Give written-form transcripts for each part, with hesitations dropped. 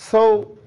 100,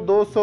200,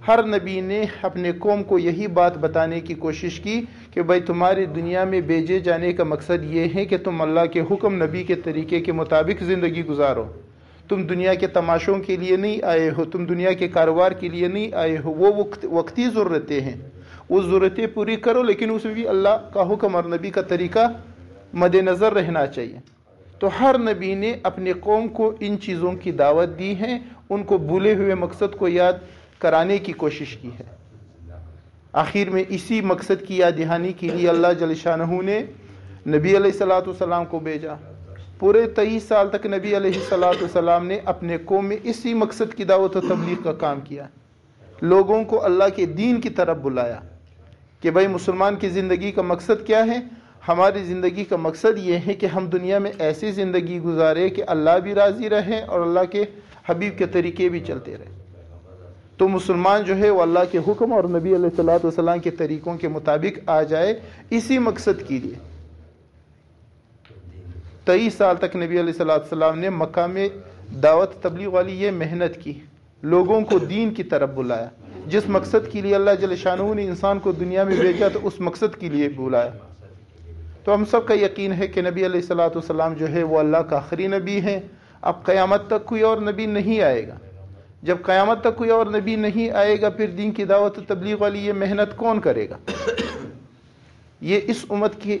ہر نبی نے اپنے قوم کو یہی بات بتانے کی کوشش کی کہ بھائی تمہاری دنیا میں بھیجے جانے کا مقصد یہ ہے کہ تم اللہ کے حکم نبی کے طریقے کے مطابق زندگی گزارو. تم دنیا کے تماشوں کے لیے نہیں آئے ہو, تم دنیا کے کاروبار کے لیے نہیں آئے ہو. وہ وقتی ضرورتیں ہیں, وہ ضرورتیں پوری کرو, لیکن اس میں بھی اللہ کا حکم اور نبی کا طریقہ مد نظر رہنا چاہیے. تو ہر نبی نے اپنے قوم کو ان چیزوں کی دعوت دی ہے, ان کو بھولے ہوئے مقصد کو یاد کرانے کی کوشش کی ہے. آخر میں اسی مقصد کی یاد دہانی کے لیے اللہ جل شانہ نے نبی علیہ السلام کو بھیجا. پورے 23 سال تک نبی علیہ السلام نے اپنے قوم میں اسی مقصد کی دعوت و تبلیغ کا کام کیا. لوگوں کو اللہ کے دین کی طرف بلایا کہ بھائی مسلمان کی زندگی کا مقصد کیا ہے. ہماری زندگی کا مقصد یہ ہے کہ ہم دنیا میں ایسی زندگی گزارے کہ اللہ بھی راضی رہے اور اللہ کے حبیب کے طریقے بھی چلتے رہے. تو مسلمان جو ہے وہ اللہ کے حکم اور نبی علیہ السلام کے طریقوں کے مطابق آ جائے. اسی مقصد کے لیے 23 سال تک نبی علیہ السلام نے مکہ میں دعوت تبلیغ والی یہ محنت کی, لوگوں کو دین کی طرف بلایا. جس مقصد کے لیے اللہ جل شانہ نے انسان کو دنیا میں بھیجا تو اس مقصد کے لیے بلایا. تو ہم سب کا یقین ہے کہ نبی علیہ السلام جو ہے وہ اللہ کا آخری نبی ہے. اب قیامت تک کوئی اور نبی نہیں آئے گا. جب قیامت تک کوئی اور نبی نہیں آئے گا پھر دین کی دعوت و تبلیغ والی یہ محنت کون کرے گا؟ یہ اس امت کی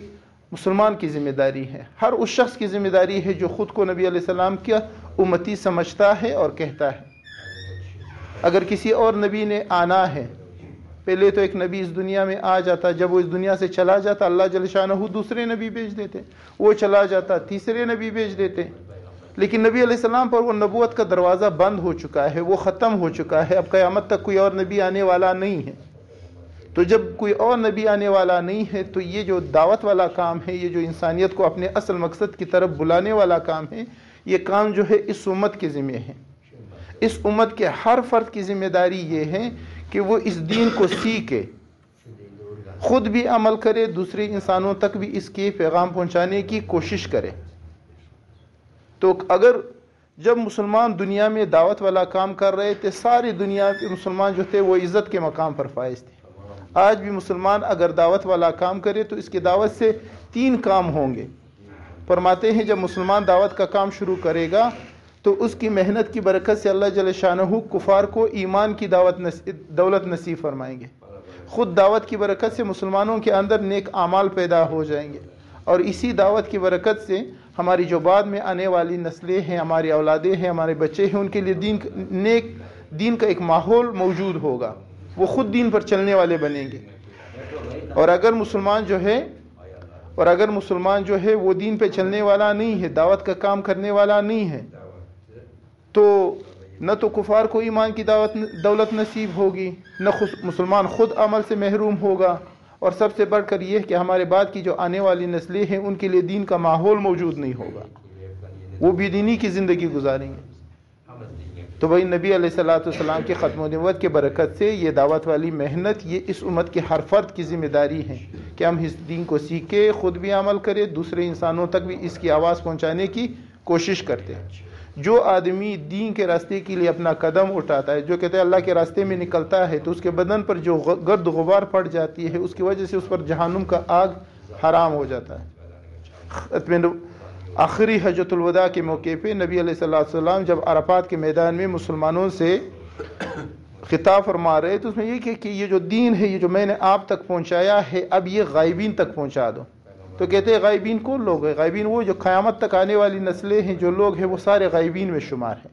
مسلمان کی ذمہ داری ہے. ہر اس شخص کی ذمہ داری ہے جو خود کو نبی علیہ السلام کا امتی سمجھتا ہے اور کہتا ہے. اگر کسی اور نبی نے آنا ہے, پہلے تو ایک نبی اس دنیا میں آ جاتا, جب وہ اس دنیا سے چلا جاتا اللہ جل شانہ دوسرے نبی بھیج دیتے, وہ چلا جاتا تیسرے نبی بھیج دیتے. لیکن نبی علیہ السلام پر وہ نبوت کا دروازہ بند ہو چکا ہے, وہ ختم ہو چکا ہے. اب قیامت تک کوئی اور نبی آنے والا نہیں ہے. تو جب کوئی اور نبی آنے والا نہیں ہے تو یہ جو دعوت والا کام ہے, یہ جو انسانیت کو اپنے اصل مقصد کی طرف بلانے والا کام ہے, یہ کام جو ہے اس امت کے ذمہ ہے. اس امت کے ہر فرد کی ذمہ داری یہ ہے کہ وہ اس دین کو سیکھے, خود بھی عمل کرے, دوسرے انسانوں تک بھی اس کے پیغام پہنچانے کی کوشش کرے. تو اگر جب مسلمان دنیا میں دعوت والا کام کر رہے تھے, ساری دنیا کے مسلمان جو تھے وہ عزت کے مقام پر فائز تھے. آج بھی مسلمان اگر دعوت والا کام کرے تو اس کی دعوت سے 3 کام ہوں گے. فرماتے ہیں جب مسلمان دعوت کا کام شروع کرے گا تو اس کی محنت کی برکت سے اللہ جل شانہ کفار کو ایمان کی دولت نصیب فرمائیں گے. خود دعوت کی برکت سے مسلمانوں کے اندر نیک اعمال پیدا ہو جائیں گے, اور اسی دعوت کی برکت سے ہماری جو بعد میں آنے والی نسلیں ہیں, ہماری اولادیں ہیں, ہمارے بچے ہیں, ان کے لیے دین کا ایک ماحول موجود ہوگا. وہ خود دین پر چلنے والے بنیں گے. اور اگر مسلمان جو ہے وہ دین پہ چلنے والا نہیں ہے, دعوت کا کام کرنے والا نہیں ہے, تو نہ تو کفار کو ایمان کی دولت نصیب ہوگی, نہ مسلمان خود عمل سے محروم ہوگا, اور سب سے بڑھ کر یہ کہ ہمارے بعد کی جو آنے والی نسلیں ہیں ان کے لیے دین کا ماحول موجود نہیں ہوگا, وہ بے دینی کی زندگی گزاریں گے. تو بھائی نبی علیہ السلام کے ختم نبوت کے برکت سے یہ دعوت والی محنت یہ اس امت کے ہر فرد کی ذمہ داری ہے کہ ہم اس دین کو سیکھیں, خود بھی عمل کریں, دوسرے انسانوں تک بھی اس کی آواز پہنچانے کی کوشش کرتے ہیں. جو آدمی دین کے راستے کے لیے اپنا قدم اٹھاتا ہے, جو کہتے ہیں اللہ کے راستے میں نکلتا ہے, تو اس کے بدن پر جو گرد غبار پڑ جاتی ہے اس کی وجہ سے اس پر جہنم کا آگ حرام ہو جاتا ہے. آخری حجۃ الوداع کے موقع پہ نبی علیہ السلام جب عرفات کے میدان میں مسلمانوں سے خطاب فرما رہے تو اس میں یہ کہ یہ جو دین ہے, یہ جو میں نے آپ تک پہنچایا ہے, اب یہ غائبین تک پہنچا دو. تو کہتے ہیں غائبین کون لوگ ہیں؟ غائبین وہ جو قیامت تک آنے والی نسلیں ہیں, جو لوگ ہیں وہ سارے غائبین میں شمار ہیں.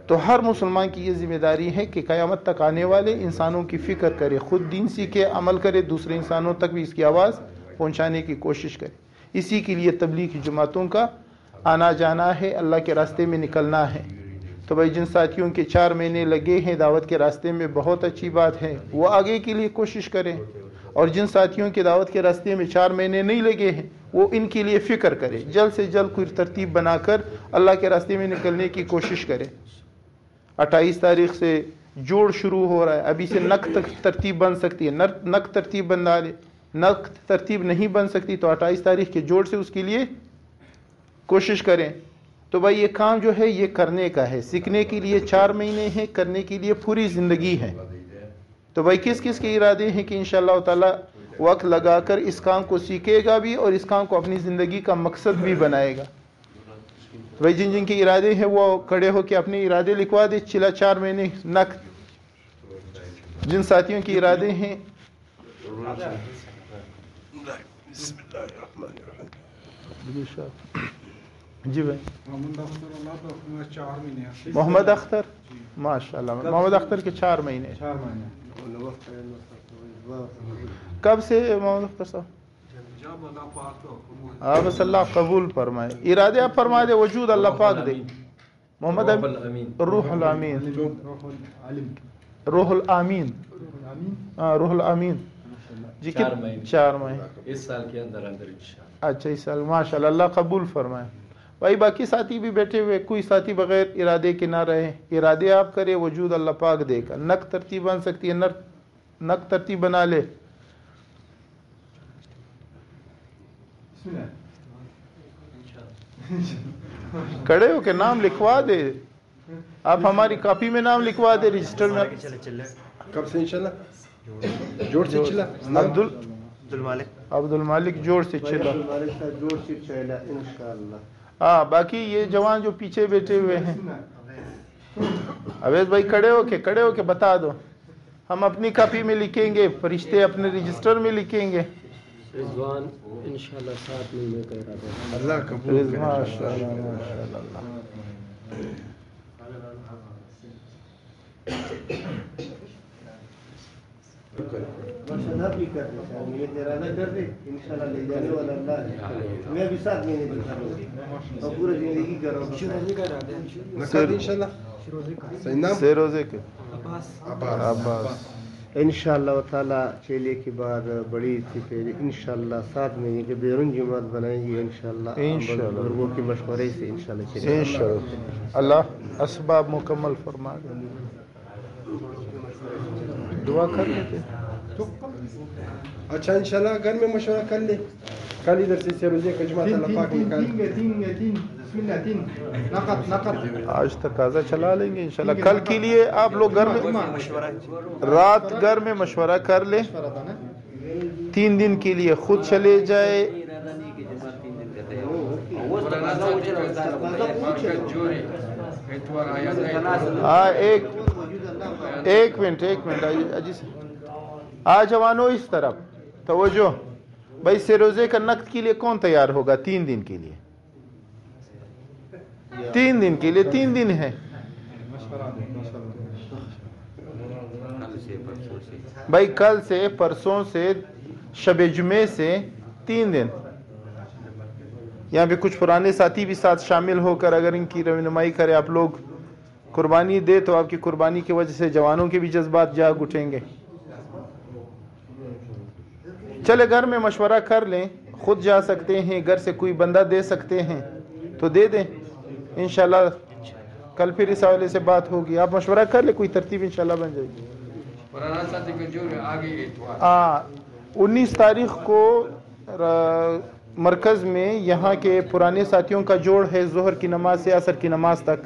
تو ہر مسلمان کی یہ ذمہ داری ہے کہ قیامت تک آنے والے انسانوں کی فکر کرے, خود دین سیکھے, عمل کرے, دوسرے انسانوں تک بھی اس کی آواز پہنچانے کی کوشش کرے. اسی کے لیے تبلیغی جماعتوں کا آنا جانا ہے, اللہ کے راستے میں نکلنا ہے. تو بھائی جن ساتھیوں کے 4 مہینے لگے ہیں دعوت کے راستے میں, بہت اچھی بات ہے, وہ آگے کے لیے کوشش کریں. اور جن ساتھیوں کے دعوت کے راستے میں 4 مہینے نہیں لگے ہیں وہ ان کے لیے فکر کرے, جلد سے جلد کوئی ترتیب بنا کر اللہ کے راستے میں نکلنے کی کوشش کرے. 28 تاریخ سے جوڑ شروع ہو رہا ہے, ابھی سے نقد ترتیب بن سکتی ہے, نقد ترتیب بنا لے. نقد ترتیب نہیں بن سکتی تو 28 تاریخ کے جوڑ سے اس کے لیے کوشش کریں. تو بھائی یہ کام جو ہے یہ کرنے کا ہے. سیکھنے کے لیے 4 مہینے ہیں, کرنے کے لیے پوری زندگی ہے. تو بھائی کس کس کے ارادے ہیں کہ انشاءاللہ تعالی وقت لگا کر اس کام کو سیکھے گا بھی اور اس کام کو اپنی زندگی کا مقصد بھی بنائے گا؟ بھائی جن جن کے ارادے ہیں وہ کھڑے ہو کے اپنے ارادے لکھوا دے. چلا 4 مہینے نقد. جن ساتھیوں کے ارادے ہیں جی بھائی. محمد اختر, ماشاء اللہ, محمد اختر کے 4 مہینے. کب سے محمد اختر صاحب؟ آپ بس اللہ قبول فرمائے. ارادے آپ فرما دے, وجود اللہ پاک دے. محمد روح الامین, روح الامین, روح الامین جی. 4 مہینے اس سال کے اندر انشاءاللہ. اچھا اس سال, ماشاء اللہ, اللہ قبول فرمائے. بھائی باقی ساتھی بھی بیٹھے ہوئے, کوئی ساتھی بغیر ارادے کے نہ رہے. ارادے آپ کرے, وجود اللہ پاک دے گا. نق ترتیب بن سکتی ہے, نق ترتیب بنا لے. کھڑے ہو کے نام لکھوا دے. آپ ہماری کاپی میں نام لکھوا دے, رجسٹر میں. کب سے انشاءاللہ؟ جوڑ سے چلا عبد المالک جوڑ سے چلا. جوڑ سے چلا انشاءاللہ. ہاں باقی یہ جوان جو پیچھے بیٹھے ہوئے ہیں, اویس بھائی کھڑے ہو کے بتا دو. ہم اپنی کاپی میں لکھیں گے, فرشتے اپنے رجسٹر میں لکھیں گے. رضوان انشاءاللہ 7 مہینے کا ارادہ ہے. اللہ قبول کرے. ماشاءاللہ. بھی کر دے انشاءاللہ, لے جانے والا اللہ ہے. میں بھی 7 مہینے کی اور پورا زندگی کروں انشاءاللہ. سے روزے کے عباس انشاءاللہ تعالی. چیلے کے بعد بڑی تھی پھر انشاءاللہ 7 مہینے کے بیرون جماعت بنائیں گے انشاءاللہ. بزرگوں کے مشورے سے انشاءاللہ. انشاءاللہ اللہ اسباب مکمل فرما دے. دعا کر لیتے. اچھا انشاءاللہ گھر میں مشورہ کر لے. کل ادھر سے روزے کا جماعت اللہ پاک نکال. آج تقاضا چلا لیں گے انشاءاللہ. کل کے لیے آپ لوگ گھر میں رات گھر میں مشورہ کر لیں. 3 دن کے لیے خود چلے جائے. ہاں ایک منٹ آ جوانو اس طرف توجہ. بھائی سے روزے کا نقد کے لیے کون تیار ہوگا 3 دن کے لیے؟ 3 دن کے لیے 3 دن ہے. بھائی کل سے, پرسوں سے, شب جمعے سے 3 دن. یہاں پہ کچھ پرانے ساتھی بھی ساتھ شامل ہو کر اگر ان کی رہنمائی کرے, آپ لوگ قربانی دے تو آپ کی قربانی کی وجہ سے جوانوں کے بھی جذبات جاگ اٹھیں گے. چلے گھر میں مشورہ کر لیں. خود جا سکتے ہیں, گھر سے کوئی بندہ دے سکتے ہیں تو دے دیں انشاءاللہ. کل پھر اس حوالے سے بات ہوگی. آپ مشورہ کر لیں, کوئی ترتیب انشاءاللہ بن جائے گی. 19 تاریخ کو مرکز میں یہاں کے پرانے ساتھیوں کا جوڑ ہے ظہر کی نماز سے عصر کی نماز تک.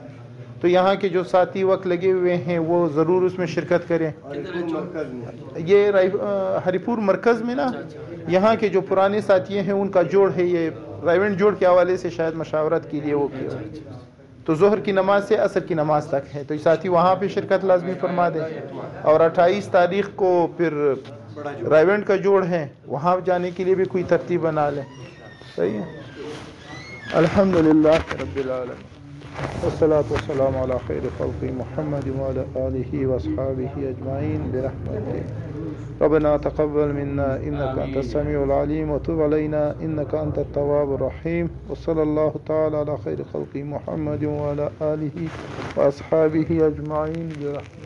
تو یہاں کے جو ساتھی وقت لگے ہوئے ہیں وہ ضرور اس میں شرکت کریں. یہ ہری پور مرکز میں نا, یہاں کے جو پرانے ساتھی ہیں ان کا جوڑ ہے. یہ رائیونڈ جوڑ کے حوالے سے شاید مشاورت کے لیے وہ کیا. تو ظہر کی نماز سے عصر کی نماز تک ہے. تو ساتھی وہاں پہ شرکت لازمی فرما دیں. اور 28 تاریخ کو پھر رائیونڈ کا جوڑ ہے, وہاں جانے کے لیے بھی کوئی ترتیب بنا لیں. صحیح ہے. الحمدللہ رب العالمین والصلاة والسلام على خير خلق محمد وعلى آله وأصحابه أجمعين برحمتك. ربنا تقبل منا إنك أنت السميع العليم وتب علينا إنك أنت التواب الرحيم. وصلى الله تعالى على خير خلق محمد وعلى آله وأصحابه أجمعين برحمتك.